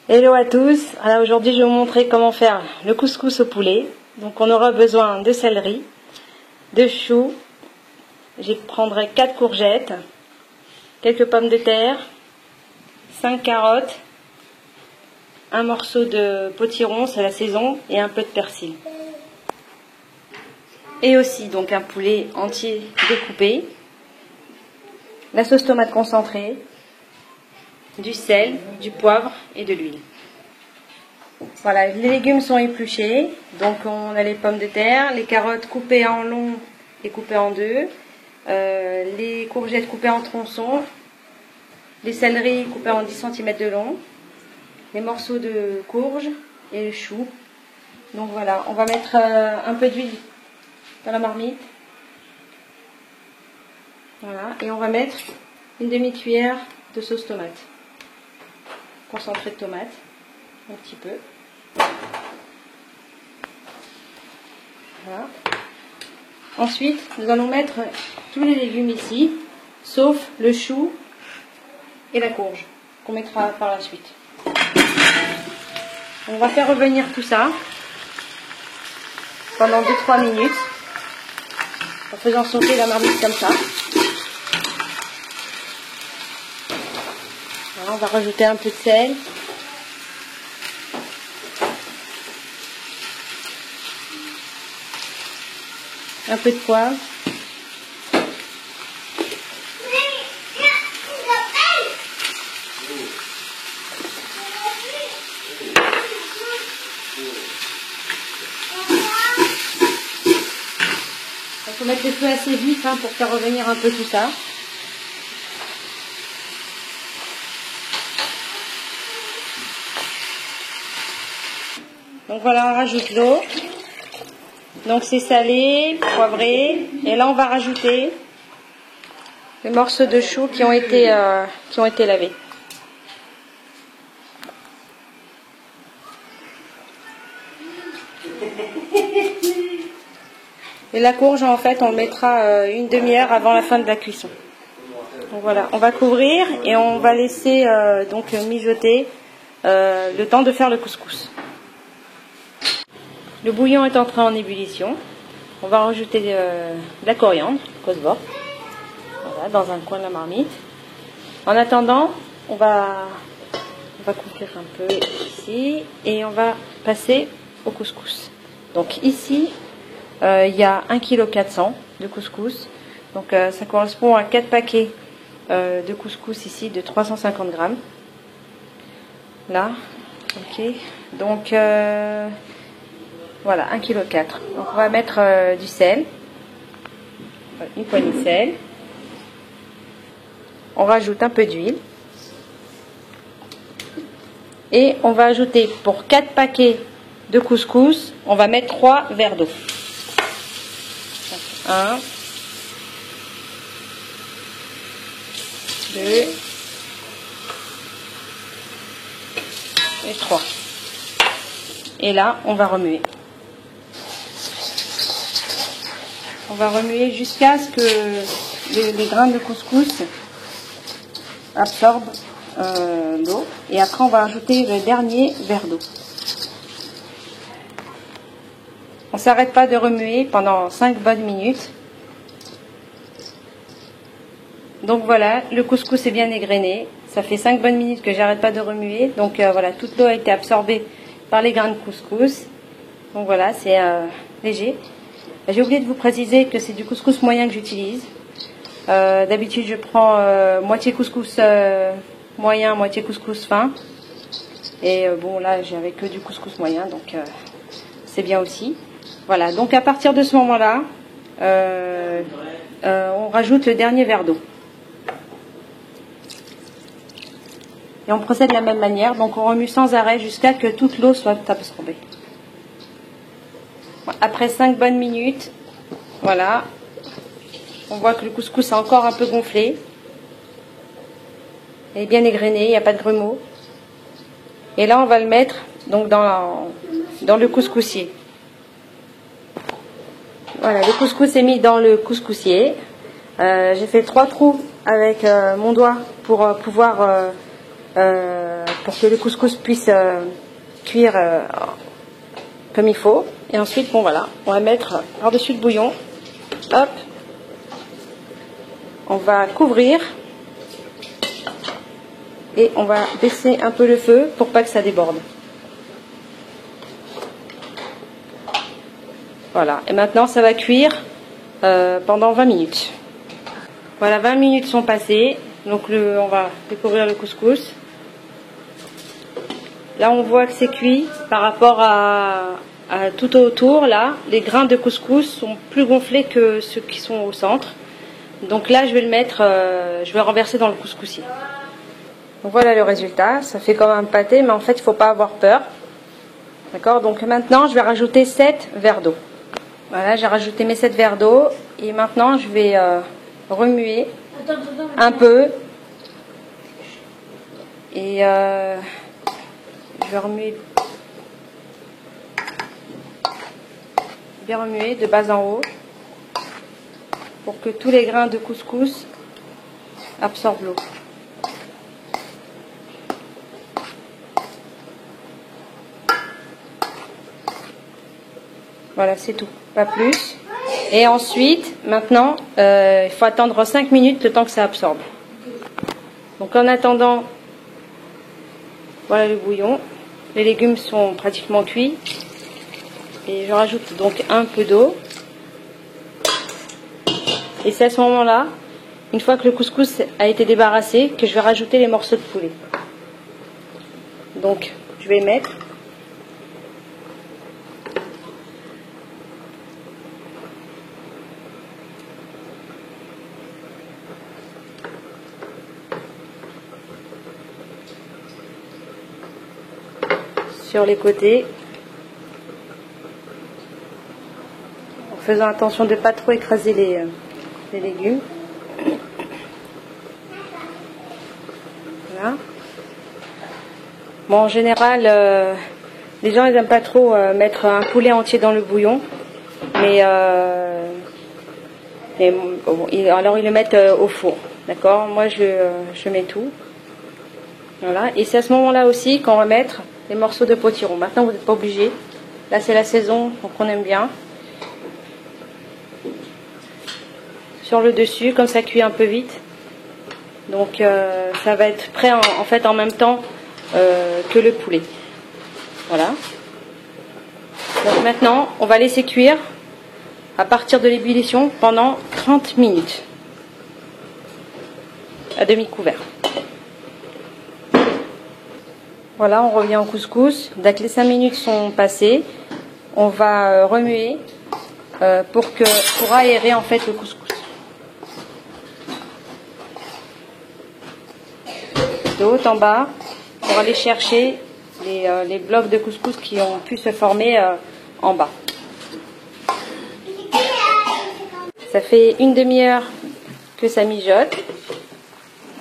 Hello à tous, alors aujourd'hui je vais vous montrer comment faire le couscous au poulet. Donc on aura besoin de céleri, de choux, je prendrai 4 courgettes, quelques pommes de terre, 5 carottes, un morceau de potiron, c'est la saison, et un peu de persil. Et aussi donc un poulet entier découpé, la sauce tomate concentrée, du sel, du poivre et de l'huile. Voilà, les légumes sont épluchés, donc on a les pommes de terre, les carottes coupées en long et coupées en deux, les courgettes coupées en tronçons, les céleris coupés en 10 cm de long, les morceaux de courge et le chou. Donc voilà, on va mettre un peu d'huile dans la marmite. Voilà, et on va mettre une demi-cuillère de sauce tomate. Concentré de tomate, un petit peu. Voilà. Ensuite, nous allons mettre tous les légumes ici, sauf le chou et la courge, qu'on mettra par la suite. On va faire revenir tout ça pendant 2-3 minutes, en faisant sauter la marmite comme ça. Voilà, on va rajouter un peu de sel. Un peu de poivre. Il faut mettre le feu assez vif pour faire revenir un peu tout ça. Donc voilà, on rajoute l'eau. Donc c'est salé, poivré. Et là on va rajouter les morceaux de chou qui ont été lavés. Et la courge, en fait, on le mettra une demi-heure avant la fin de la cuisson. Donc voilà, on va couvrir et on va laisser donc mijoter le temps de faire le couscous. Le bouillon est entré en ébullition. On va rajouter de la coriandre, cosvor, voilà, dans un coin de la marmite. En attendant, on va couvrir un peu ici et on va passer au couscous. Donc ici, il y a 1,4 kg de couscous. Donc ça correspond à 4 paquets de couscous ici de 350 grammes. Là, ok. Donc voilà, 1,4 kg. Donc on va mettre du sel, une poignée de sel. On rajoute un peu d'huile. Et on va ajouter pour 4 paquets de couscous, on va mettre 3 verres d'eau. 1, 2 et 3. Et là, on va remuer. On va remuer jusqu'à ce que les grains de couscous absorbent l'eau. Et après, on va ajouter le dernier verre d'eau. On ne s'arrête pas de remuer pendant 5 bonnes minutes. Donc voilà, le couscous est bien égrené. Ça fait 5 bonnes minutes que j'arrête pas de remuer. Donc voilà, toute l'eau a été absorbée par les grains de couscous. Donc voilà, c'est léger. J'ai oublié de vous préciser que c'est du couscous moyen que j'utilise. D'habitude, je prends moitié couscous moyen, moitié couscous fin. Et bon, là, j'avais que du couscous moyen, donc c'est bien aussi. Voilà, donc à partir de ce moment-là, on rajoute le dernier verre d'eau. Et on procède de la même manière, donc on remue sans arrêt jusqu'à que toute l'eau soit absorbée. Après 5 bonnes minutes, voilà, on voit que le couscous a encore un peu gonflé. Il est bien égrené, il n'y a pas de grumeaux. Et là, on va le mettre donc dans le couscoussier. Voilà, le couscous est mis dans le couscoussier. J'ai fait 3 trous avec mon doigt pour pouvoir pour que le couscous puisse cuire comme il faut. Et ensuite, bon voilà, on va mettre par-dessus le bouillon. Hop. On va couvrir. Et on va baisser un peu le feu pour pas que ça déborde. Voilà. Et maintenant, ça va cuire pendant 20 minutes. Voilà, 20 minutes sont passées. Donc on va découvrir le couscous. Là, on voit que c'est cuit par rapport à tout autour. Là, les grains de couscous sont plus gonflés que ceux qui sont au centre. Donc là, je vais le mettre, je vais le renverser dans le couscoussier. Donc voilà le résultat. Ça fait comme un pâté, mais en fait, il ne faut pas avoir peur. D'accord? Donc maintenant, je vais rajouter 7 verres d'eau. Voilà, j'ai rajouté mes 7 verres d'eau. Et maintenant, je vais remuer un peu. Et je vais remuer, bien remuer de bas en haut pour que tous les grains de couscous absorbent l'eau. Voilà, c'est tout, pas plus. Et ensuite, maintenant, il faut attendre 5 minutes le temps que ça absorbe. Donc en attendant, voilà le bouillon. Les légumes sont pratiquement cuits. Et je rajoute donc un peu d'eau. Et c'est à ce moment-là, une fois que le couscous a été débarrassé, que je vais rajouter les morceaux de poulet. Donc, je vais mettre sur les côtés, en faisant attention de ne pas trop écraser les légumes. Voilà. Bon, en général, les gens ils n'aiment pas trop mettre un poulet entier dans le bouillon, mais bon, alors ils le mettent au four, d'accord? Moi je mets tout. Voilà. Et c'est à ce moment-là aussi qu'on va mettre les morceaux de potiron. Maintenant vous n'êtes pas obligé. Là c'est la saison, donc on aime bien. Sur le dessus, comme ça cuit un peu vite. Donc ça va être prêt en fait en même temps que le poulet. Voilà. Donc maintenant, on va laisser cuire à partir de l'ébullition pendant 30 minutes. À demi-couvert. Voilà, on revient au couscous. Dès que les 5 minutes sont passées, on va remuer pour aérer en fait le couscous. De haut en bas, pour aller chercher les blocs de couscous qui ont pu se former en bas. Ça fait une demi-heure que ça mijote.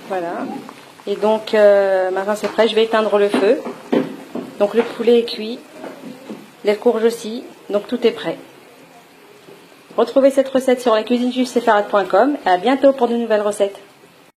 Voilà. Et donc maintenant c'est prêt, je vais éteindre le feu. Donc le poulet est cuit, les courges aussi, donc tout est prêt. Retrouvez cette recette sur lacuisinejustsefarad.com. À bientôt pour de nouvelles recettes.